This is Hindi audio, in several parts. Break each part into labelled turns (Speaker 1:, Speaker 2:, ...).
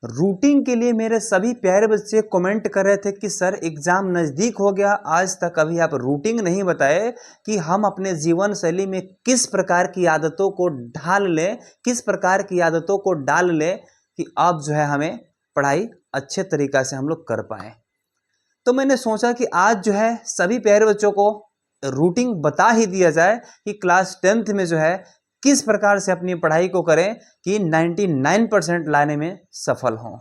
Speaker 1: रूटीन के लिए मेरे सभी प्यारे बच्चे कमेंट कर रहे थे कि सर एग्जाम नज़दीक हो गया, आज तक अभी आप रूटीन नहीं बताए कि हम अपने जीवन शैली में किस प्रकार की आदतों को ढाल लें, किस प्रकार की आदतों को डाल लें कि अब जो है हमें पढ़ाई अच्छे तरीक़ा से हम लोग कर पाएँ। तो मैंने सोचा कि आज जो है सभी प्यारे बच्चों को रूटीन बता ही दिया जाए कि क्लास 10th में जो है किस प्रकार से अपनी पढ़ाई को करें कि 99% लाने में सफल हों।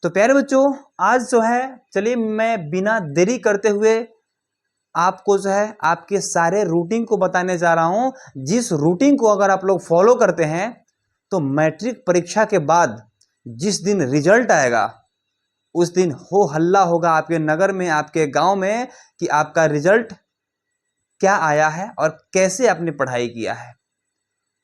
Speaker 1: तो प्यारे बच्चों, आज जो है चलिए मैं बिना देरी करते हुए आपको जो है आपके सारे रूटीन को बताने जा रहा हूं, जिस रूटीन को अगर आप लोग फॉलो करते हैं तो मैट्रिक परीक्षा के बाद जिस दिन रिजल्ट आएगा उस दिन हो हल्ला होगा आपके नगर में, आपके गांव में कि आपका रिजल्ट क्या आया है और कैसे आपने पढ़ाई किया है।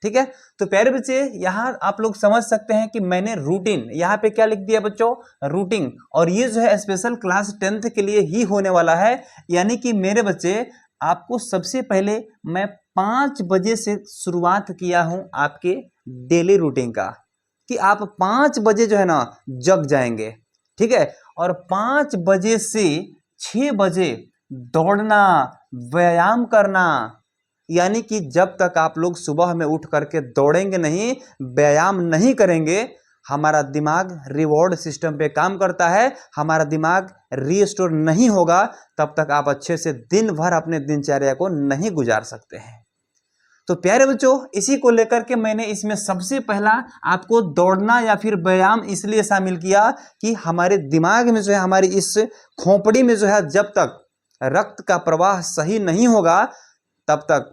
Speaker 1: ठीक है, तो प्यारे बच्चे यहां आप लोग समझ सकते हैं कि मैंने रूटीन यहां पे क्या लिख दिया बच्चों, रूटीन, और ये जो है स्पेशल क्लास 10th के लिए ही होने वाला है। यानी कि मेरे बच्चे आपको सबसे पहले मैं 5 बजे से शुरुआत किया हूं आपके डेली रूटीन का कि आप 5 बजे जो है ना जग जाएंगे। ठीक है, और 5 बजे से 6 बजे दौड़ना, व्यायाम करना, यानी कि जब तक आप लोग सुबह में उठ करके दौड़ेंगे नहीं, व्यायाम नहीं करेंगे, हमारा दिमाग रिवॉर्ड सिस्टम पे काम करता है, हमारा दिमाग रीस्टोर नहीं होगा, तब तक आप अच्छे से दिन भर अपने दिनचर्या को नहीं गुजार सकते हैं। तो प्यारे बच्चों, इसी को लेकर के मैंने इसमें सबसे पहला आपको दौड़ना या फिर व्यायाम इसलिए शामिल किया कि हमारे दिमाग में जो है, हमारी इस खोपड़ी में जो है, जब तक रक्त का प्रवाह सही नहीं होगा तब तक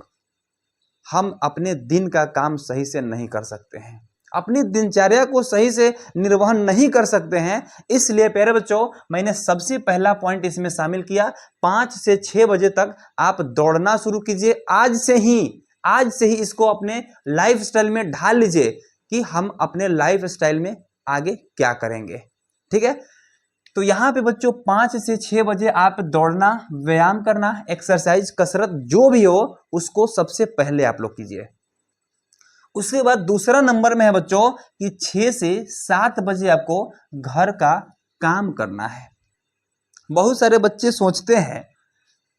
Speaker 1: हम अपने दिन का काम सही से नहीं कर सकते हैं, अपनी दिनचर्या को सही से निर्वहन नहीं कर सकते हैं। इसलिए प्यारे बच्चों मैंने सबसे पहला पॉइंट इसमें शामिल किया, 5 से 6 बजे तक आप दौड़ना शुरू कीजिए। आज से ही इसको अपने लाइफस्टाइल में ढाल लीजिए कि हम अपने लाइफस्टाइल में आगे क्या करेंगे। ठीक है, तो यहां पे बच्चों 5 से 6 बजे आप दौड़ना, व्यायाम करना, एक्सरसाइज, कसरत जो भी हो उसको सबसे पहले आप लोग कीजिए। उसके बाद दूसरा नंबर में है बच्चों कि 6 से 7 बजे आपको घर का काम करना है। बहुत सारे बच्चे सोचते हैं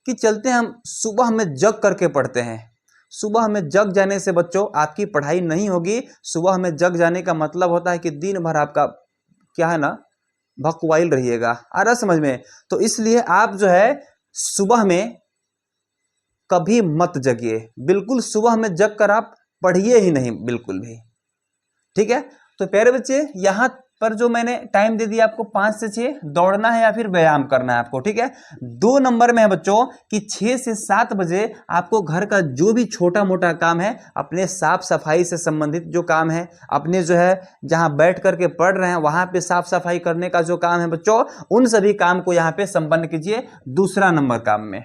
Speaker 1: कि चलते हैं हम सुबह में जग करके पढ़ते हैं। सुबह में जग जाने से बच्चों आपकी पढ़ाई नहीं होगी। सुबह में जग जाने का मतलब होता है कि दिन भर आपका क्या है ना, भकवाइल रहिएगा। आ रहा समझ में? तो इसलिए आप जो है सुबह में कभी मत जगिए, बिल्कुल सुबह में जग कर आप पढ़िए ही नहीं, बिल्कुल भी। ठीक है, तो प्यारे बच्चे यहां पर जो मैंने टाइम दे दिया आपको 5 से 6 दौड़ना है या फिर व्यायाम करना है आपको। ठीक है, 2 नंबर में है बच्चों कि 6 से 7 बजे आपको घर का जो भी छोटा मोटा काम है, अपने साफ सफाई से संबंधित जो काम है, अपने जो है जहां बैठ करके पढ़ रहे हैं वहां पे साफ सफाई करने का जो काम है बच्चों, उन सभी काम को यहां पे संपन्न कीजिए दूसरा नंबर काम में।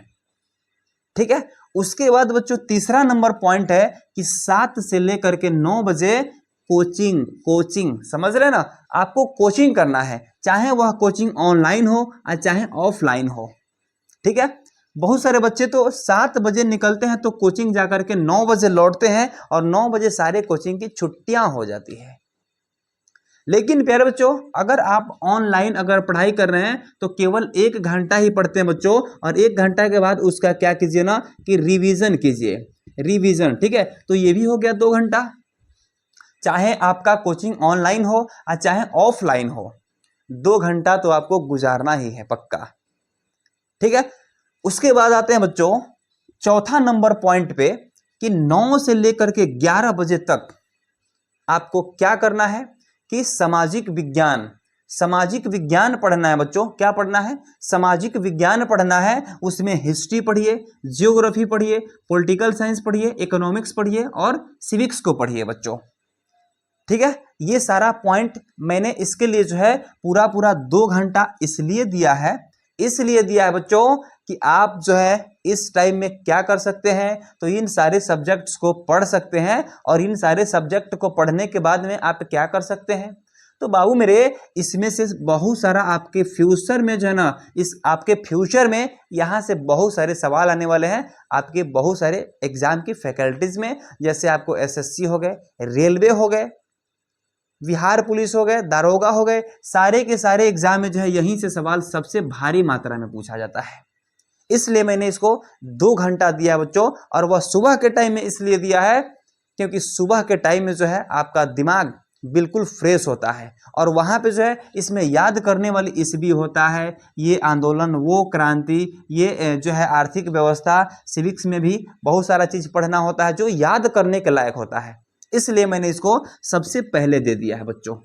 Speaker 1: ठीक है, उसके बाद बच्चों तीसरा नंबर पॉइंट है कि 7 से लेकर के 9 बजे कोचिंग समझ रहे ना, आपको कोचिंग करना है, चाहे वह कोचिंग ऑनलाइन हो या चाहे ऑफलाइन हो। ठीक है, बहुत सारे बच्चे तो 7 बजे निकलते हैं तो कोचिंग जाकर के 9 बजे लौटते हैं और 9 बजे सारे कोचिंग की छुट्टियां हो जाती है। लेकिन प्यारे बच्चों अगर आप ऑनलाइन अगर पढ़ाई कर रहे हैं तो केवल 1 घंटा ही पढ़ते हैं बच्चों, और 1 घंटा के बाद उसका क्या कीजिए ना कि रिवीजन कीजिए, रिवीजन। ठीक है, तो ये भी हो गया 2 घंटा। चाहे आपका कोचिंग ऑनलाइन हो या चाहे ऑफलाइन हो, 2 घंटा तो आपको गुजारना ही है पक्का। ठीक है, उसके बाद आते हैं बच्चों चौथा नंबर पॉइंट पे कि 9 से लेकर के 11 बजे तक आपको क्या करना है कि सामाजिक विज्ञान पढ़ना है बच्चों। क्या पढ़ना है? सामाजिक विज्ञान पढ़ना है। उसमें हिस्ट्री पढ़िए, जियोग्राफी पढ़िए, पॉलिटिकल साइंस पढ़िए, इकोनॉमिक्स पढ़िए और सिविक्स को पढ़िए बच्चों। ठीक है, ये सारा पॉइंट मैंने इसके लिए जो है पूरा 2 घंटा इसलिए दिया है बच्चों कि आप जो है इस टाइम में क्या कर सकते हैं, तो इन सारे सब्जेक्ट्स को पढ़ सकते हैं, और इन सारे सब्जेक्ट को पढ़ने के बाद में आप क्या कर सकते हैं। तो बाबू मेरे इसमें से बहुत सारा आपके फ्यूचर में जो है ना, इस आपके फ्यूचर में यहाँ से बहुत सारे सवाल आने वाले हैं आपके बहुत सारे एग्जाम की फैकल्टीज में, जैसे आपको एसएससी हो गए, रेलवे हो गए, बिहार पुलिस हो गए, दारोगा हो गए, सारे के सारे एग्जाम में जो है यहीं से सवाल सबसे भारी मात्रा में पूछा जाता है। इसलिए मैंने इसको 2 घंटा दिया बच्चों, और वह सुबह के टाइम में इसलिए दिया है क्योंकि सुबह के टाइम में जो है आपका दिमाग बिल्कुल फ्रेश होता है, और वहाँ पे जो है इसमें याद करने वाली ईस्वी होता है, ये आंदोलन, वो क्रांति, ये जो है आर्थिक व्यवस्था, सिविक्स में भी बहुत सारा चीज़ पढ़ना होता है जो याद करने के लायक होता है। इसलिए मैंने इसको सबसे पहले दे दिया है बच्चों,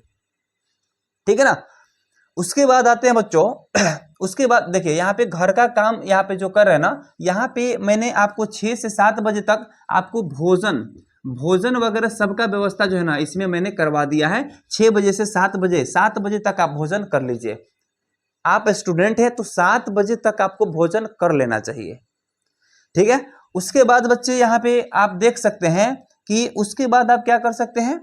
Speaker 1: ठीक है ना। उसके बाद आते हैं बच्चों उसके बाद देखिए यहाँ पे घर का काम यहाँ पे जो कर रहे हैं ना, यहाँ पे मैंने आपको 6 से 7 बजे तक आपको भोजन वगैरह सबका व्यवस्था जो है ना इसमें मैंने करवा दिया है। 6 बजे से 7 बजे तक आप भोजन कर लीजिए। आप स्टूडेंट हैं तो 7 बजे तक आपको भोजन कर लेना चाहिए, ठीक है। उसके बाद बच्चे यहाँ पे आप देख सकते हैं कि उसके बाद आप क्या कर सकते हैं,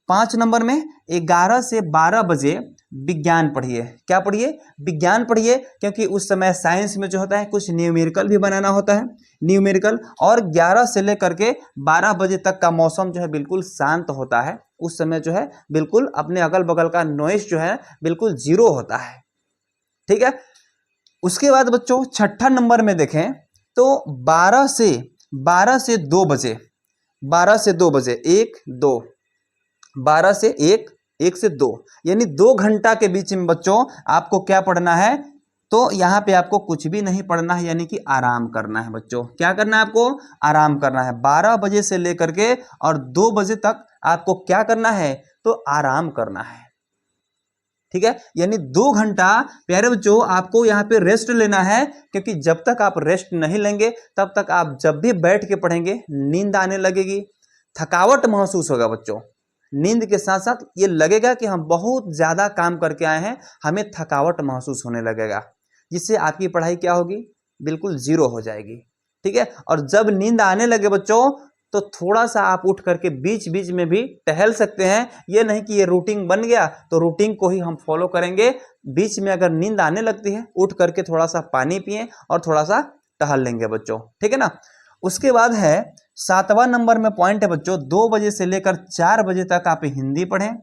Speaker 1: 5 नंबर में 11 से 12 बजे विज्ञान पढ़िए। क्या पढ़िए? विज्ञान पढ़िए, क्योंकि उस समय साइंस में जो होता है कुछ न्यूमेरिकल भी बनाना होता है, न्यूमेरिकल। और 11 से लेकर के 12 बजे तक का मौसम जो है बिल्कुल शांत होता है। उस समय जो है बिल्कुल अपने अगल बगल का नॉइस जो है बिल्कुल जीरो होता है, ठीक है। उसके बाद बच्चों 6ठा नंबर में देखें तो 12 से 2 बजे, 12 से 2 बजे, 1 2, 12 से 1, 1 से 2, यानी 2 घंटा के बीच में बच्चों आपको क्या पढ़ना है, तो यहाँ पे आपको कुछ भी नहीं पढ़ना है, यानी कि आराम करना है बच्चों। क्या करना है आपको? आराम करना है। 12 बजे से लेकर के और 2 बजे तक आपको क्या करना है, तो आराम करना है, ठीक है। यानी 2 घंटा प्यारे बच्चों आपको यहाँ पे रेस्ट लेना है, क्योंकि जब तक आप रेस्ट नहीं लेंगे तब तक आप जब भी बैठ के पढ़ेंगे नींद आने लगेगी, थकावट महसूस होगा बच्चों। नींद के साथ साथ ये लगेगा कि हम बहुत ज्यादा काम करके आए हैं, हमें थकावट महसूस होने लगेगा, जिससे आपकी पढ़ाई क्या होगी, बिल्कुल जीरो हो जाएगी, ठीक है। और जब नींद आने लगे बच्चों तो थोड़ा सा आप उठ करके बीच बीच में भी टहल सकते हैं। ये नहीं कि ये रूटीन बन गया तो रूटीन को ही हम फॉलो करेंगे। बीच में अगर नींद आने लगती है उठ करके थोड़ा सा पानी पिए और थोड़ा सा टहल लेंगे बच्चों, ठीक है ना। उसके बाद है 7वां नंबर में पॉइंट है बच्चों, 2 बजे से लेकर 4 बजे तक आप हिंदी पढ़ें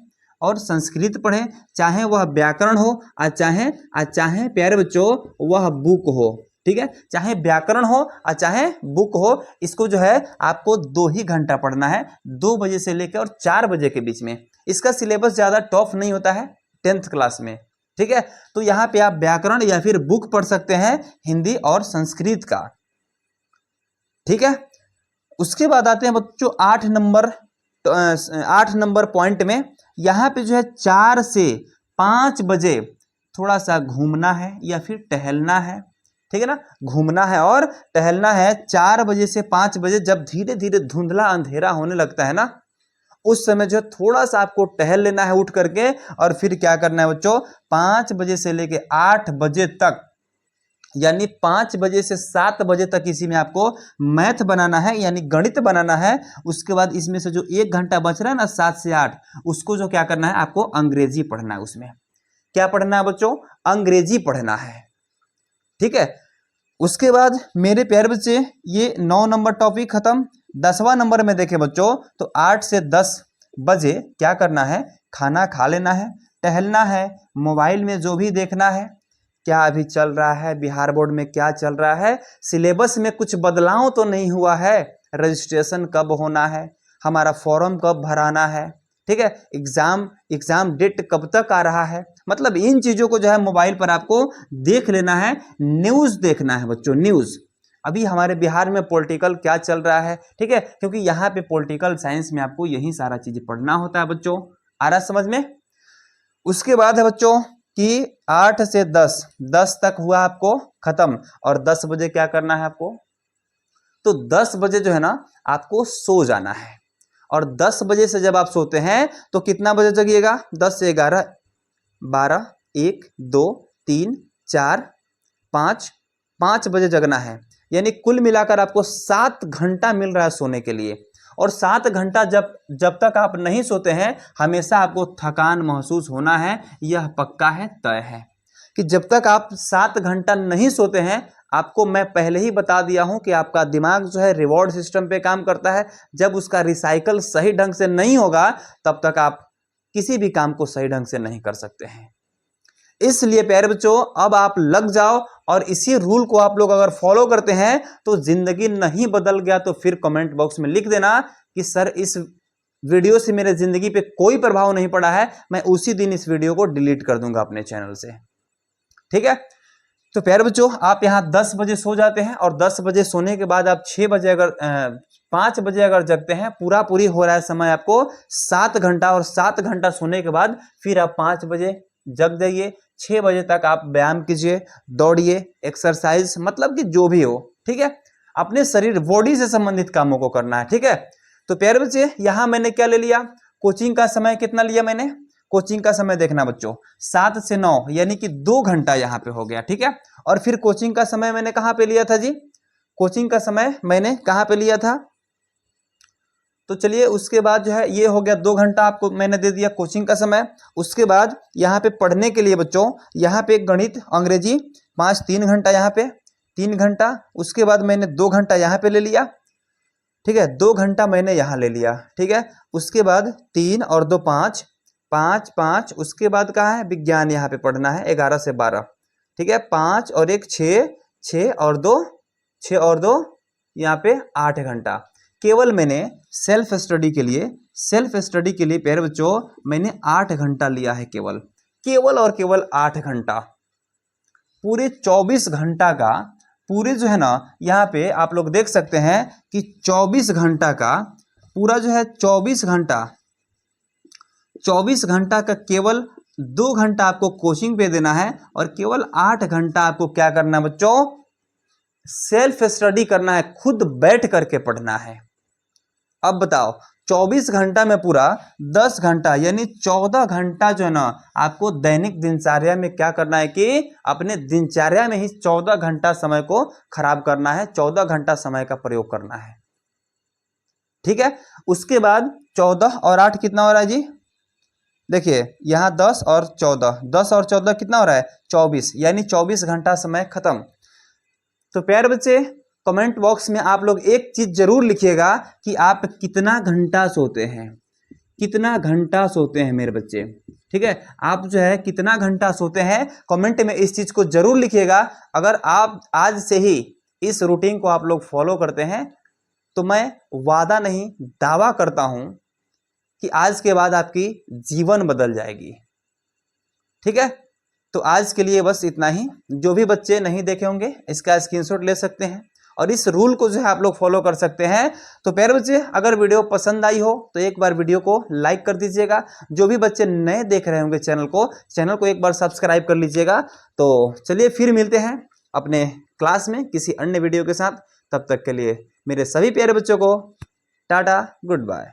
Speaker 1: और संस्कृत पढ़ें, चाहे वह व्याकरण हो और चाहे प्यारे बच्चों वह बुक हो, ठीक है। चाहे व्याकरण हो और चाहे बुक हो, इसको जो है आपको 2 ही घंटा पढ़ना है, 2 बजे से लेकर और 4 बजे के बीच में। इसका सिलेबस ज्यादा टफ नहीं होता है 10th क्लास में, ठीक है। तो यहाँ पे आप व्याकरण या फिर बुक पढ़ सकते हैं हिंदी और संस्कृत का, ठीक है। उसके बाद आते हैं बच्चों 8 नंबर पॉइंट में। यहाँ पे जो है 4 से 5 बजे थोड़ा सा घूमना है या फिर टहलना है, ठीक है ना। घूमना है और टहलना है। 4 बजे से 5 बजे जब धीरे धीरे धुंधला अंधेरा होने लगता है ना, उस समय जो है थोड़ा सा आपको टहल लेना है उठ करके, और फिर क्या करना है बच्चों, 5 बजे से लेके 8 बजे तक, यानी 5 बजे से 7 बजे तक इसी में आपको मैथ बनाना है, यानी गणित बनाना है। उसके बाद इसमें से जो 1 घंटा बच रहा है ना 7 से 8, उसको जो क्या करना है, आपको अंग्रेजी पढ़ना है। उसमें क्या पढ़ना है बच्चों, अंग्रेजी पढ़ना है, ठीक है। उसके बाद मेरे प्यारे बच्चे ये 9 नंबर टॉपिक खत्म। 10वां नंबर में देखें बच्चों तो 8 से 10 बजे क्या करना है, खाना खा लेना है, टहलना है, मोबाइल में जो भी देखना है, क्या अभी चल रहा है, बिहार बोर्ड में क्या चल रहा है, सिलेबस में कुछ बदलाव तो नहीं हुआ है, रजिस्ट्रेशन कब होना है, हमारा फॉर्म कब भराना है, ठीक है, एग्जाम डेट कब तक आ रहा है, मतलब इन चीजों को जो है मोबाइल पर आपको देख लेना है। न्यूज देखना है बच्चों, न्यूज अभी हमारे बिहार में पॉलिटिकल क्या चल रहा है, ठीक है, क्योंकि यहाँ पे पॉलिटिकल साइंस में आपको यही सारा चीज पढ़ना होता है बच्चों। आ रहा समझ में। उसके बाद है बच्चों कि 8 से 10 तक हुआ आपको खत्म, और 10 बजे क्या करना है आपको, तो 10 बजे जो है ना आपको सो जाना है। और 10 बजे से जब आप सोते हैं तो कितना बजे जगिएगा, 10 से 11 12 1 2 3 4 5 बजे जगना है। यानी कुल मिलाकर आपको 7 घंटा मिल रहा है सोने के लिए। और 7 घंटा जब तक आप नहीं सोते हैं हमेशा आपको थकान महसूस होना है, यह पक्का है, तय है कि जब तक आप 7 घंटा नहीं सोते हैं, आपको मैं पहले ही बता दिया हूं कि आपका दिमाग जो है रिवॉर्ड सिस्टम पे काम करता है। जब उसका रिसाइकल सही ढंग से नहीं होगा तब तक आप किसी भी काम को सही ढंग से नहीं कर सकते हैं। इसलिए प्यारे बच्चों अब आप लग जाओ और इसी रूल को आप लोग अगर फॉलो करते हैं तो जिंदगी नहीं बदल गया तो फिर कमेंट बॉक्स में लिख देना कि सर इस वीडियो से मेरे जिंदगी पे कोई प्रभाव नहीं पड़ा है, मैं उसी दिन इस वीडियो को डिलीट कर दूंगा अपने चैनल से। ठीक है, तो प्यारे बच्चों आप यहाँ 10 बजे सो जाते हैं और 10 बजे सोने के बाद आप 6 बजे अगर 5 बजे अगर जगते हैं, पूरी हो रहा है समय आपको 7 घंटा, और 7 घंटा सोने के बाद फिर आप 5 बजे जग जाइए। 6 बजे तक आप व्यायाम कीजिए, दौड़िए, एक्सरसाइज, मतलब कि जो भी हो। ठीक है, अपने शरीर बॉडी से संबंधित कामों को करना है। ठीक है, तो प्यारे बच्चे यहां मैंने क्या ले लिया, कोचिंग का समय कितना लिया मैंने, कोचिंग का समय देखना बच्चों 7 से 9 यानी कि 2 घंटा यहाँ पे हो गया। ठीक है, और फिर कोचिंग का समय मैंने कहां पे लिया था जी, कोचिंग का समय मैंने कहां पे लिया था, तो चलिए उसके बाद जो है ये हो गया 2 घंटा आपको मैंने दे दिया कोचिंग का समय। उसके बाद यहाँ पे पढ़ने के लिए बच्चों, यहाँ पे गणित अंग्रेजी 3 घंटा, यहाँ पे 3 घंटा। उसके बाद मैंने 2 घंटा यहाँ पे ले लिया। ठीक है, 2 घंटा मैंने यहाँ ले लिया। ठीक है, उसके बाद 3 और 2 5, 5 5। उसके बाद कहाँ है, विज्ञान यहाँ पे पढ़ना है 11 से 12। ठीक है, 5 और 1 6, 6 और 2 यहाँ पे 8 घंटा। केवल मैंने सेल्फ स्टडी के लिए प्यारे बच्चों मैंने 8 घंटा लिया है, केवल और केवल 8 घंटा। पूरे 24 घंटा का, पूरे जो है ना यहाँ पे आप लोग देख सकते हैं कि 24 घंटा का पूरा जो है 24 घंटा का केवल 2 घंटा आपको कोचिंग पे देना है और केवल 8 घंटा आपको क्या करना है बच्चों, सेल्फ स्टडी करना है, खुद बैठ करके पढ़ना है। अब बताओ 24 घंटा में पूरा 10 घंटा यानी 14 घंटा जो है ना आपको दैनिक दिनचर्या में क्या करना है कि अपने दिनचर्या में ही 14 घंटा समय को खराब करना है, 14 घंटा समय का प्रयोग करना है। ठीक है, उसके बाद 14 और 8 कितना हो रहा है जी, देखिए यहाँ 10 और 14 कितना हो रहा है 24, यानी 24 घंटा समय खत्म। तो प्यारे बच्चे कमेंट बॉक्स में आप लोग एक चीज जरूर लिखिएगा कि आप कितना घंटा सोते हैं, कितना घंटा सोते हैं मेरे बच्चे। ठीक है, आप जो है कितना घंटा सोते हैं कमेंट में इस चीज को जरूर लिखिएगा। अगर आप आज से ही इस रूटीन को आप लोग फॉलो करते हैं तो मैं वादा नहीं दावा करता हूं कि आज के बाद आपकी जीवन बदल जाएगी। ठीक है, तो आज के लिए बस इतना ही। जो भी बच्चे नहीं देखे होंगे इसका स्क्रीनशॉट ले सकते हैं और इस रूल को जो है आप लोग फॉलो कर सकते हैं। तो प्यारे बच्चे अगर वीडियो पसंद आई हो तो एक बार वीडियो को लाइक कर दीजिएगा। जो भी बच्चे नए देख रहे होंगे चैनल को एक बार सब्सक्राइब कर लीजिएगा। तो चलिए फिर मिलते हैं अपने क्लास में किसी अन्य वीडियो के साथ। तब तक के लिए मेरे सभी प्यारे बच्चों को टाटा, गुड बाय।